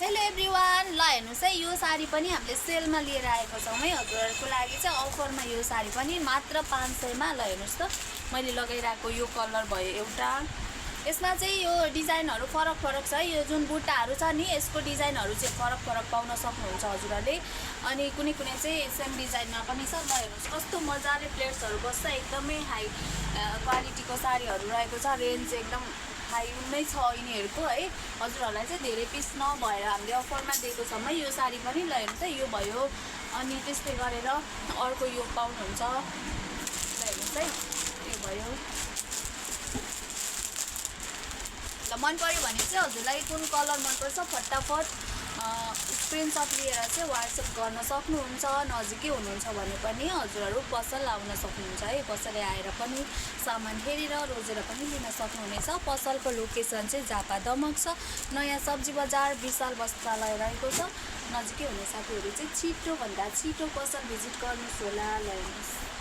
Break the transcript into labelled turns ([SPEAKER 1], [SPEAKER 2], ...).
[SPEAKER 1] Hello everyone, ल हेर्नुहोस् है, यो साडी पनि हामीले सेलमा लिएर आएको छौँ है। हजुरहरूको लागि चाहिँ अफरमा यो साडी पनि मात्र 500 मा। ल हेर्नुहोस् त, मैले लगाइरहेको यो कलर भयो एउटा। यसमा चाहिँ यो डिजाइनहरू फरक फरक छ है। यो जुन बुट्टाहरू छ नि, यसको डिजाइनहरू चाहिँ फरक फरक पाउन सक्नुहुन्छ हजुरहरूले। अनि कुनै कुनै चाहिँ सेम डिजाइनमा पनि छ। ल हेर्नुहोस् कस्तो मजाले प्लेट्सहरू बस्छ, एकदमै हाई क्वालिटीको साडीहरू रहेको छ। रेन्ज एकदम हाई नै छ यिनीहरूको है। हजुरहरूलाई चाहिँ धेरै पिस नभएर हामीले अफरमा दिएको छौँ है। यो साडी पनि ल हेर्नुहोस् है, यो भयो। अनि त्यस्तै गरेर अर्को यो पाउनुहुन्छ। ल हेर्नुहोस् है, यो भयो। ल मन पर्यो भने चाहिँ हजुरलाई कुन कलर मनपर्छ फटाफट स्क्रिनसट लिएर चाहिँ वाट्सएप गर्न सक्नुहुन्छ। नजिकै हुनुहुन्छ भने पनि हजुरहरू पसल आउन सक्नुहुन्छ है। पसलले आएर पनि सामान हेरेर रोजेर पनि लिन सक्नुहुनेछ। पसलको लोकेसन चाहिँ झापा दमक छ, नयाँ सब्जी बजार विशाल वस्त्रालय रहेको छ। नजिकै हुने साथीहरू चाहिँ छिटोभन्दा छिटो पसल भिजिट गर्नुहोस् होला। ल हेर्नुहोस्।